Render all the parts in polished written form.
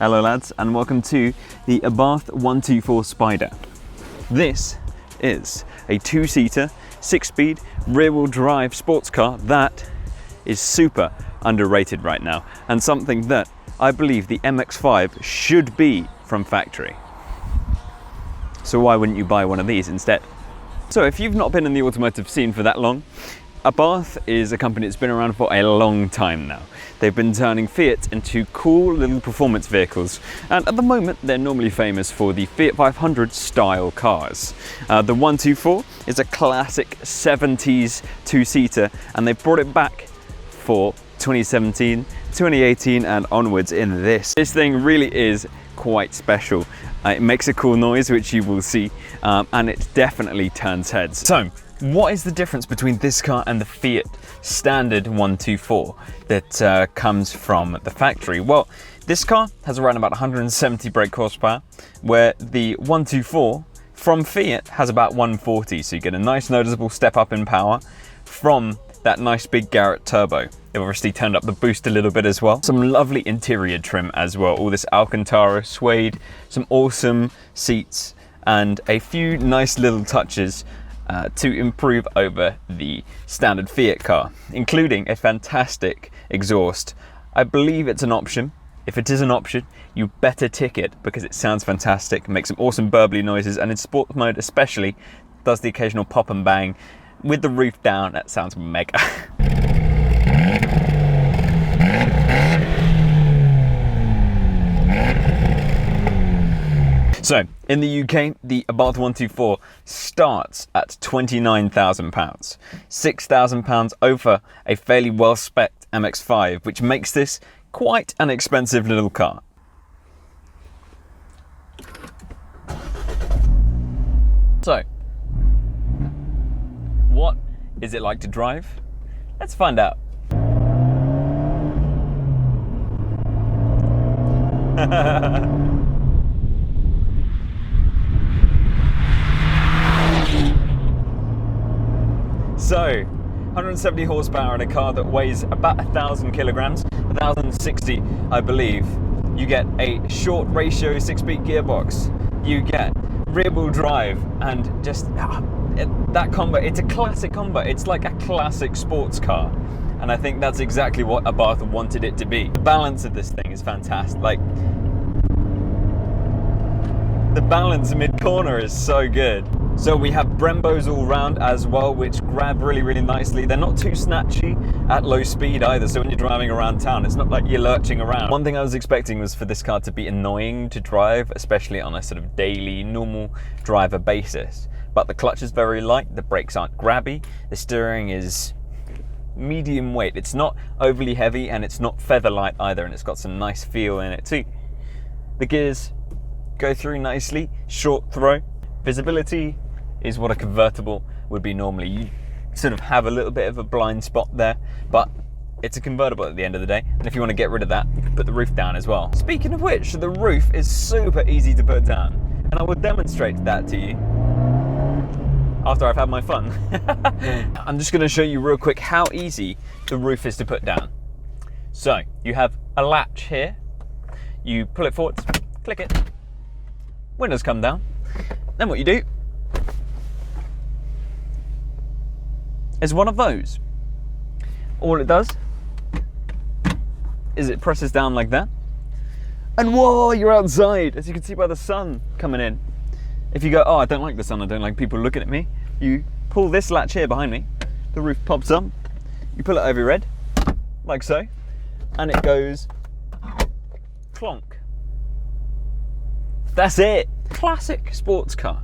Hello lads, and welcome to the Abarth 124 Spider. This is a two-seater, 6-speed, rear-wheel drive sports car that is super underrated right now, and something that I believe the MX-5 should be from factory. So why wouldn't you buy one of these instead? So if you've not been in the automotive scene for that long, Abarth is a company that's been around for a long time now. They've been turning Fiat into cool little performance vehicles, and at the moment they're normally famous for the Fiat 500 style cars. The 124 is a classic 70s two-seater, and they brought it back for 2017, 2018 and onwards in this. This thing really is quite special. It makes a cool noise, which you will see, and it definitely turns heads. So, what is the difference between this car and the Fiat standard 124 that comes from the factory? Well, this car has around about 170 brake horsepower, where the 124 from Fiat has about 140, so you get a nice noticeable step up in power from that nice big Garrett turbo. They've obviously turned up the boost a little bit as well. Some lovely interior trim as well, all this Alcantara suede, some awesome seats, and a few nice little touches to improve over the standard Fiat car, including a fantastic exhaust. I believe it's an option. If it is an option, you better tick it because it sounds fantastic, makes some awesome burbly noises, and in sports mode especially, does the occasional pop and bang. With the roof down, that sounds mega. So, in the UK, the Abarth 124 starts at £29,000, £6,000 over a fairly well-spec'd MX-5, which makes this quite an expensive little car. So, what is it like to drive? Let's find out. So, 170 horsepower in a car that weighs about 1,000 kilograms, 1,060 I believe. You get a short ratio 6-speed gearbox. You get rear-wheel drive, and just that combo, it's a classic combo. It's like a classic sports car, and I think that's exactly what Abarth wanted it to be. The balance of this thing is fantastic. Like, the balance mid-corner is so good. So we have Brembos all round as well, which grab really, really nicely. They're not too snatchy at low speed either, so when you're driving around town, it's not like you're lurching around. One thing I was expecting was for this car to be annoying to drive, especially on a sort of daily, normal driver basis. But the clutch is very light, the brakes aren't grabby, the steering is medium weight. It's not overly heavy, and it's not feather light either, and it's got some nice feel in it too. The gears go through nicely, short throw. Visibility is what a convertible would be normally. You sort of have a little bit of a blind spot there, but it's a convertible at the end of the day, and if you want to get rid of that, you can put the roof down as well. Speaking of which, the roof is super easy to put down, and I will demonstrate that to you after I've had my fun. I'm just going to show you real quick how easy the roof is to put down. So, you have a latch here, you pull it forwards, click it, windows come down. Then what you do is one of those. All it does is it presses down like that, and whoa, you're outside, as you can see by the sun coming in. If you go, oh, I don't like the sun, I don't like people looking at me, you pull this latch here behind me, the roof pops up, you pull it over your head, like so, and it goes clonk. That's it. Classic sports car.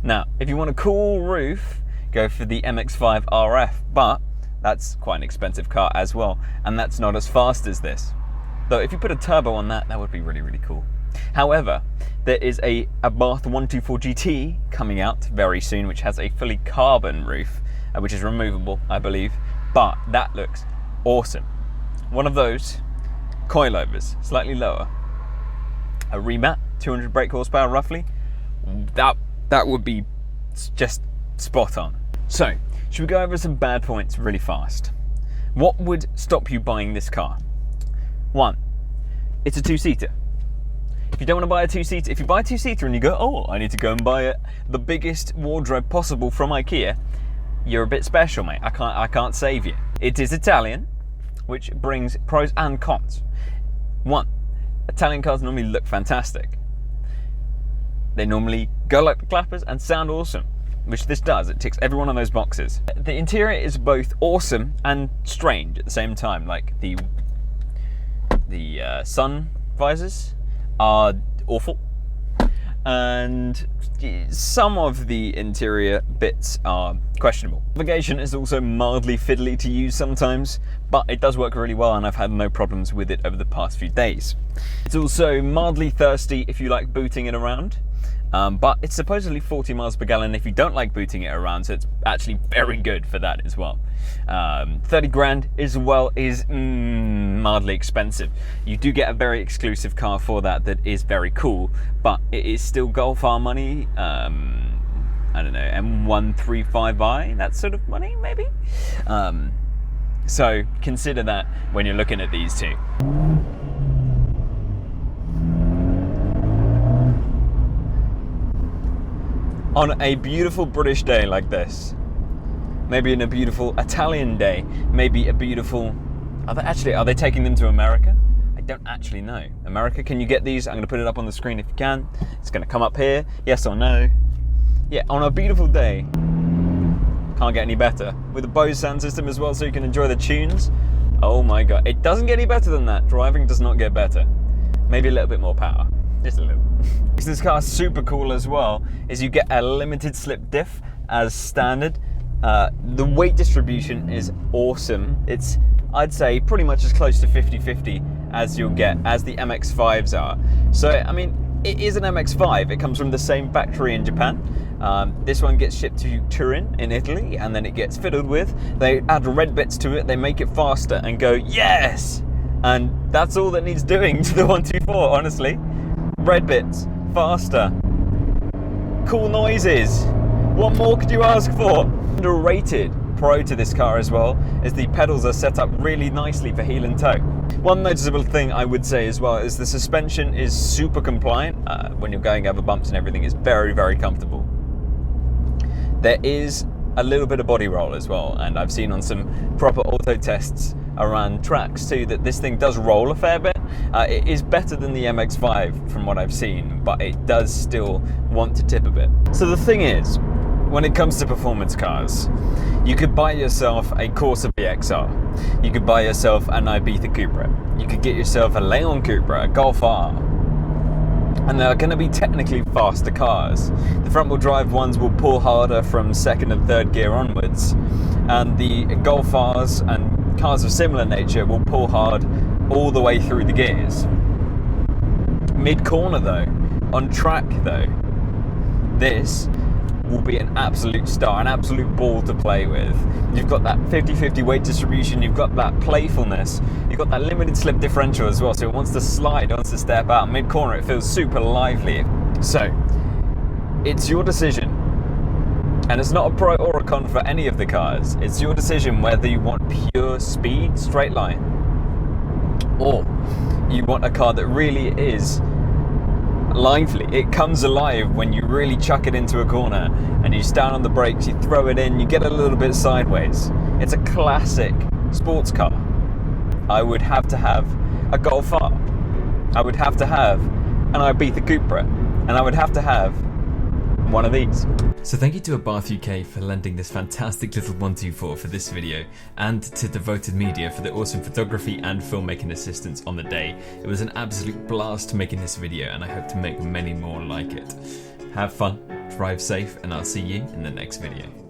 Now, if you want a cool roof, go for the MX-5 RF, but that's quite an expensive car as well, and that's not as fast as this. Though if you put a turbo on that, that would be really, really cool. However, there is a Abarth 124 GT coming out very soon, which has a fully carbon roof, which is removable, I believe, but that looks awesome. One of those coilovers, slightly lower, a remat, 200 brake horsepower roughly, that would be just spot on. So, should we go over some bad points really fast? What would stop you buying this car? One, it's a two-seater. If you don't want to buy a two-seater, if you buy a two-seater and you go, oh, I need to go and buy the biggest wardrobe possible from IKEA, you're a bit special, mate. I can't save you. It is Italian, which brings pros and cons. One, Italian cars normally look fantastic. They normally go like the clappers and sound awesome, which this does. It ticks every one of those boxes. The interior is both awesome and strange at the same time. Like the sun visors are awful, and some of the interior bits are questionable. Navigation is also mildly fiddly to use sometimes, but it does work really well and I've had no problems with it over the past few days. It's also mildly thirsty if you like booting it around, but it's supposedly 40 miles per gallon if you don't like booting it around, so it's actually very good for that as well. 30 grand as well is mildly expensive. You do get a very exclusive car for that is very cool, but it is still Golf R money. I don't know, M135i, that sort of money maybe. So consider that when you're looking at these two. On a beautiful British day like this, maybe in a beautiful Italian day, maybe a beautiful... Are they taking them to America? I don't actually know. America, can you get these? I'm going to put it up on the screen if you can. It's going to come up here, yes or no. Yeah, on a beautiful day, can't get any better. With a Bose sound system as well, so you can enjoy the tunes. Oh my god, it doesn't get any better than that. Driving does not get better. Maybe a little bit more power. Just a little. This car is super cool as well, is you get a limited slip diff as standard. The weight distribution is awesome. It's, I'd say, pretty much as close to 50-50 as you'll get, as the MX-5s are. So, I mean, it is an MX-5. It comes from the same factory in Japan. This one gets shipped to Turin in Italy, and then it gets fiddled with. They add red bits to it, they make it faster, and go, yes! And that's all that needs doing to the 124, honestly. Red bits, faster, cool noises. What more could you ask for? Underrated pro to this car as well is the pedals are set up really nicely for heel and toe. One noticeable thing I would say as well is the suspension is super compliant. When you're going over bumps and everything, it's very, very comfortable. There is a little bit of body roll as well, and I've seen on some proper auto tests around tracks too that this thing does roll a fair bit. It is better than the MX-5 from what I've seen, but it does still want to tip a bit. So the thing is, when it comes to performance cars, you could buy yourself a Corsa VXR, you could buy yourself an Ibiza Cupra, you could get yourself a Leon Cupra, a Golf R, and they're going to be technically faster cars. The front wheel drive ones will pull harder from second and third gear onwards, and the Golf Rs and cars of similar nature will pull hard all the way through the gears. Mid-corner though, on track though, this will be an absolute star, an absolute ball to play with. You've got that 50-50 weight distribution, you've got that playfulness, you've got that limited slip differential as well, so it wants to slide, it wants to step out. Mid-corner, it feels super lively. So, it's your decision. And it's not a pro or a con for any of the cars. It's your decision whether you want pure speed, straight line, or you want a car that really is lively. It comes alive when you really chuck it into a corner and you stand on the brakes, you throw it in, you get a little bit sideways. It's a classic sports car. I would have to have a Golf R. I would have to have an Ibiza Cupra. And I would have to have one of these. So thank you to Abarth UK for lending this fantastic little 124 for this video, and to Devoted Media for the awesome photography and filmmaking assistance on the day. It was an absolute blast making this video, and I hope to make many more like it. Have fun, drive safe, and I'll see you in the next video.